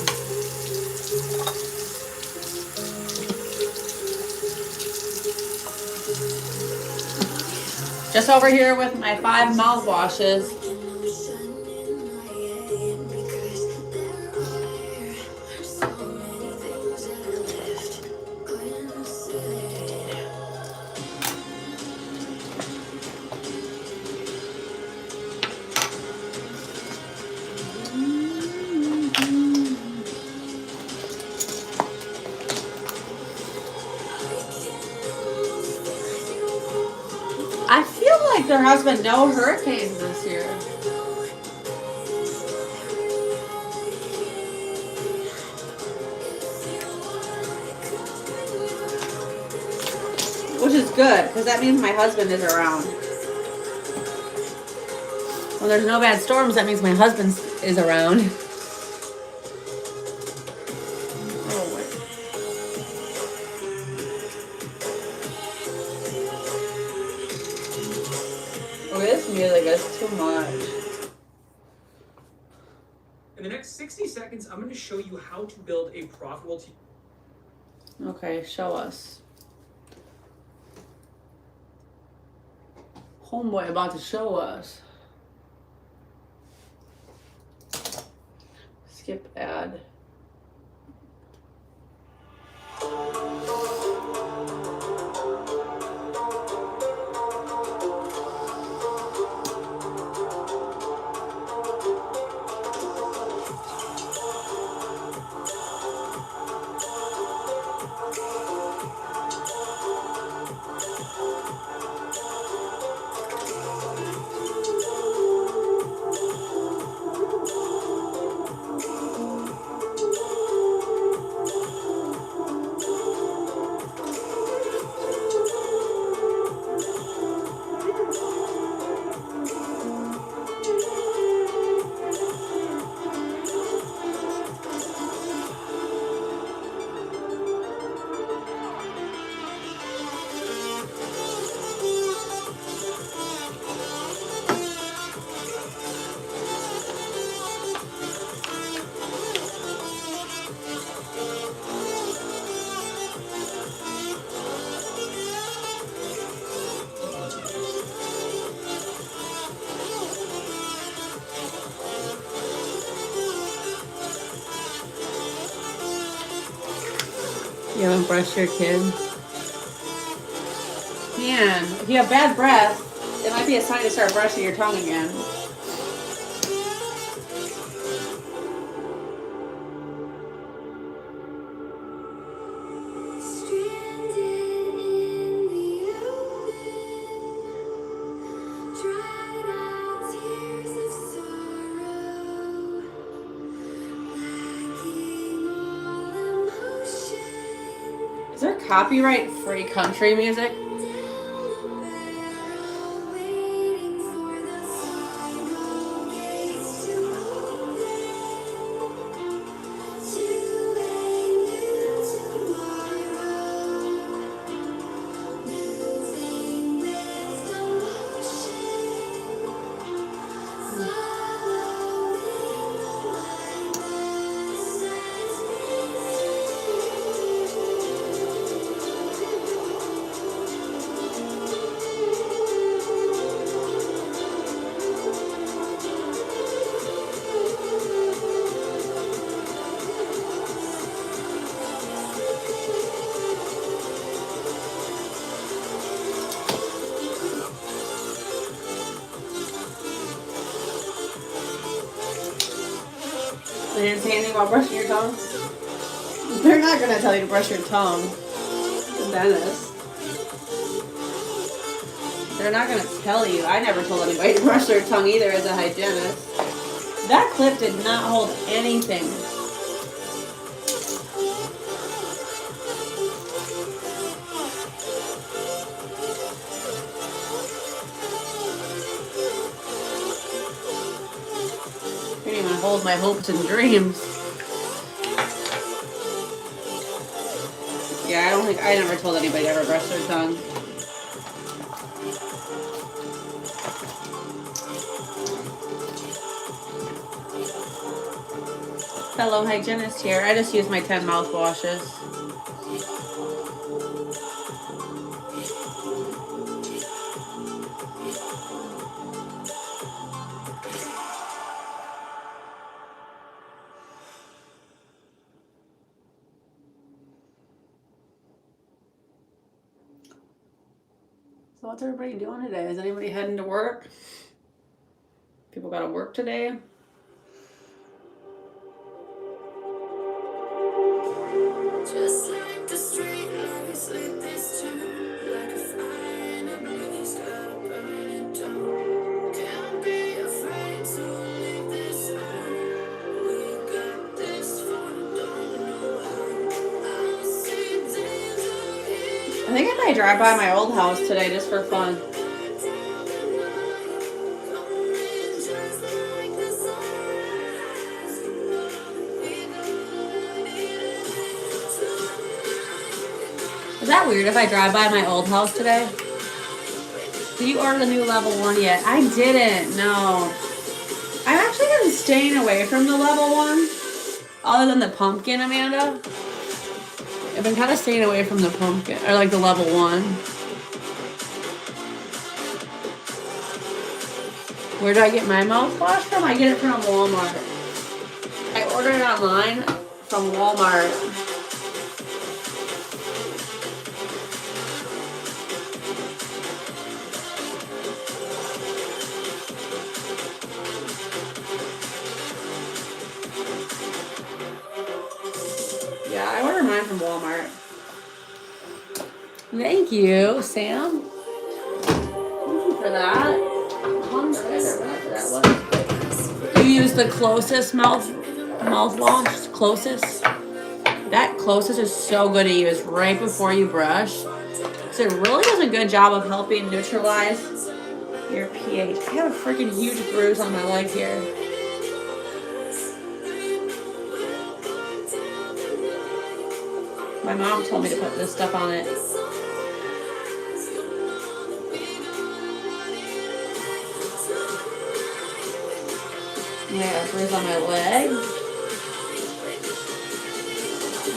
Just over here with my 5 mouthwashes. I feel like there has been no hurricanes this year. Which is good, because that means my husband is around. When there's no bad storms, that means my husband is around. This music is too much. In the next 60 seconds, I'm going to show you how to build a profitable team. Okay, show us. Homeboy about to show us. Skip ad. You haven't brushed your kid? Man, if you have bad breath, it might be a sign to start brushing your tongue again. Is there copyright free country music? They didn't say anything about brushing your tongue? They're not gonna tell you to brush your tongue. The dentist. They're not gonna tell you. I never told anybody to brush their tongue either as a hygienist. That clip did not hold anything. Can't even hold my hopes and dreams. Yeah, I never told anybody to ever brush their tongue. Fellow hygienist here. I just use my 10 mouthwashes. So what's everybody doing today? Is anybody heading to work? People got to work today? Just like the street lights lit this too, like a fire in a blaze, gotta burn it down. Can't be afraid to leave this out. We got this far, don't know how. I see danger in I think I might drive by my old house today just for fun. coming, just like the sunrise. Is that weird if I drive by my old house today? Did you order the new level 1 yet? I didn't, no. I've actually been staying away from the level 1. Other than the pumpkin, Amanda. I've been kind of staying away from the pumpkin, or like the level 1. Where do I get my mouthwash from? I get it from Walmart. I ordered it online from Walmart. Yeah, I ordered mine from Walmart. Thank you, Sam. Thank you for that. You use the closest mouthwash? Closest? That closest is so good to use right before you brush. So it really does a good job of helping neutralize your pH. I have a freaking huge bruise on my leg here. My mom told me to put this stuff on it. Yeah, bruise on my leg. You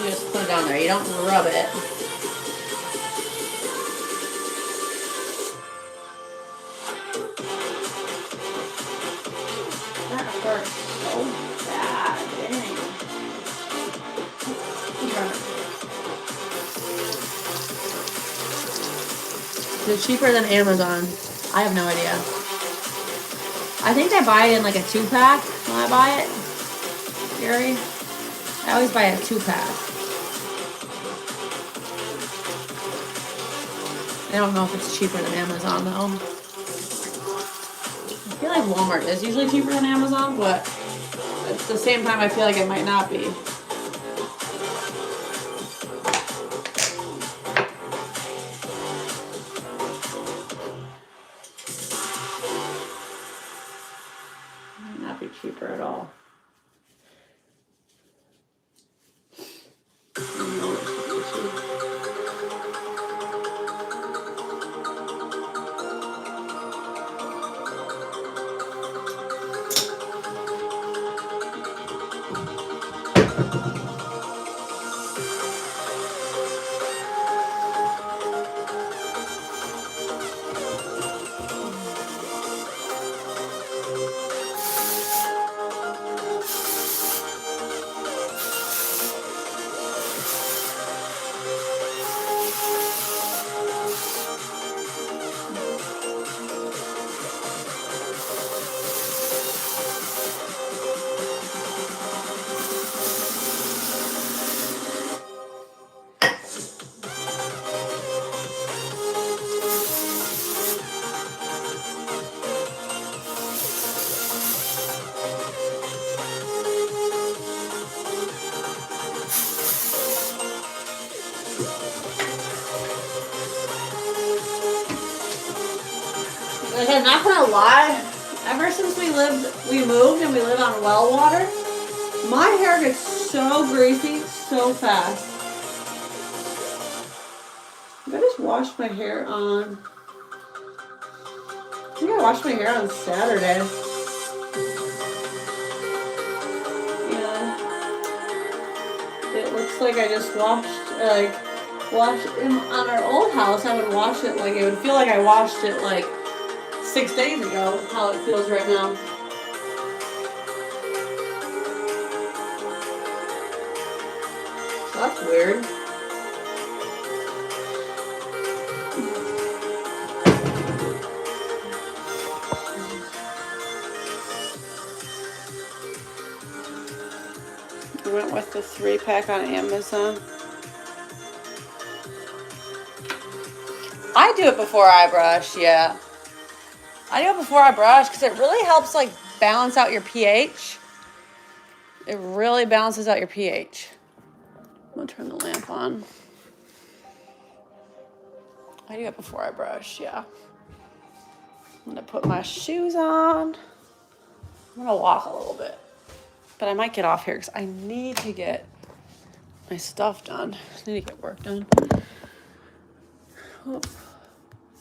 just put it on there. You don't rub it. That hurts so bad. Dang. Is it cheaper than Amazon? I have no idea. I think I buy it in like a 2-pack when I buy it. Gary? I always buy a 2-pack. I don't know if it's cheaper than Amazon though. I feel like Walmart is usually cheaper than Amazon, but at the same time I feel like it might not be. Might not be cheaper at all. Like, I'm not gonna lie. Ever since we moved and we live on well water, my hair gets so greasy so fast. I just washed my hair on. I think I washed my hair on Saturday. Yeah. It looks like I just washed on our old house. I would wash it like it would feel like I washed it like 6 days ago. How it feels right now. So that's weird. I went with the 3-pack on Amazon. I do it before I brush, yeah. I do it before I brush because it really helps like balance out your pH. It really balances out your pH. I'm gonna turn the lamp on. I do it before I brush, yeah. I'm gonna put my shoes on. I'm gonna walk a little bit. But I might get off here because I need to get my stuff done. I need to get work done. Oh.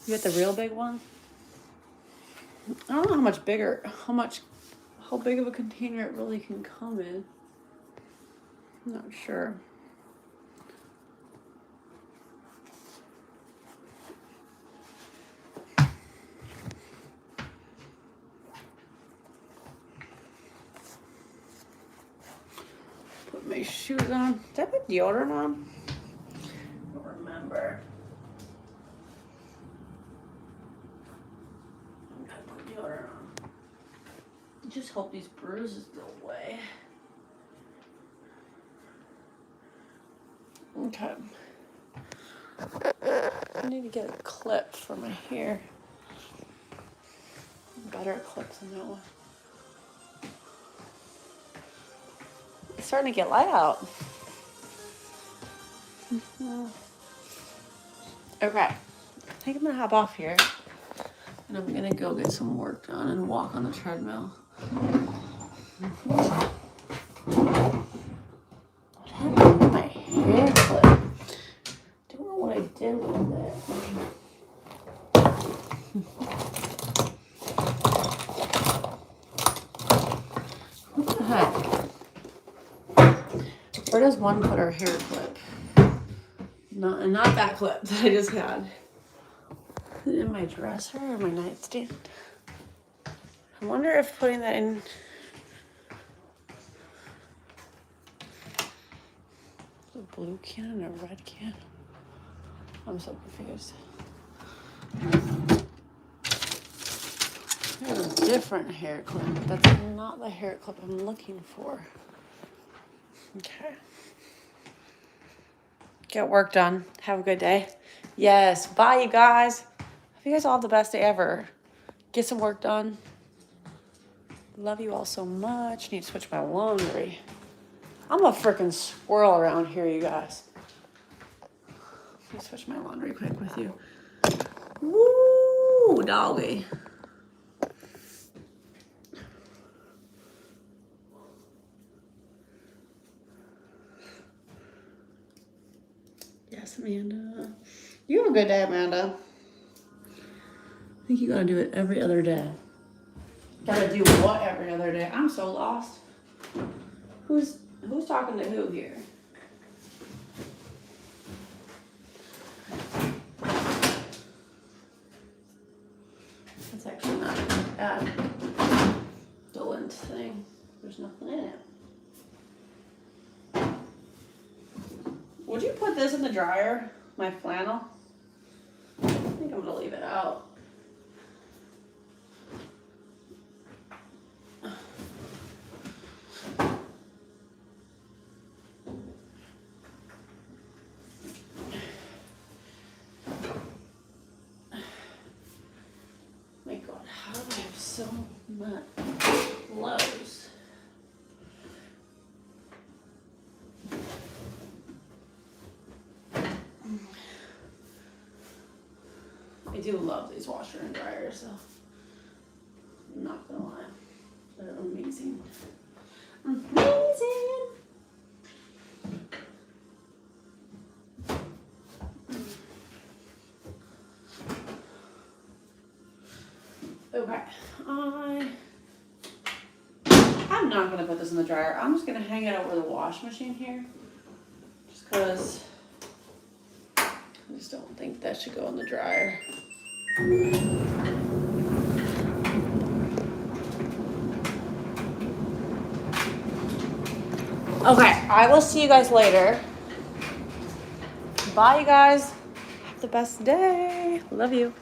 You got the real big one? I don't know how much bigger, how big of a container it really can come in. I'm not sure. Put my shoes on. Did I put deodorant on? I don't remember. I'm gonna put deodorant on. Just hope these bruises go away. Okay. I need to get a clip for my hair. Better clips than that one. It's starting to get light out. Okay. I think I'm gonna hop off here. And I'm gonna go get some work done and walk on the treadmill. What happened to my hair clip? Don't know what I did with it. What the heck? Where does one put her hair clip? Not that clip that I just had. Is it in my dresser or my nightstand? I wonder if putting that in. A blue can and a red can. I'm so confused. There's a different hair clip. That's not the hair clip I'm looking for. Okay. Get work done. Have a good day. Yes. Bye, you guys. Hope you guys all have the best day ever. Get some work done. Love you all so much. Need to switch my laundry. I'm a freaking squirrel around here, you guys. Let me switch my laundry quick with you. Woo, doggy. Yes, Amanda. You have a good day, Amanda. I think you gotta do it every other day. Gotta do what every other day? I'm so lost. Who's talking to who here? That's actually not an ad. Dolent thing. There's nothing in it. Would you put this in the dryer? My flannel? I think I'm gonna leave it out. My God, how do I have so much clothes? I do love these washer and dryers though. I'm not gonna lie. They're amazing. Amazing! Okay, I'm not gonna put this in the dryer. I'm just gonna hang it over the wash machine here. Just cause I just don't think that should go in the dryer. Okay, I will see you guys later. Bye, you guys. Have the best day. Love you.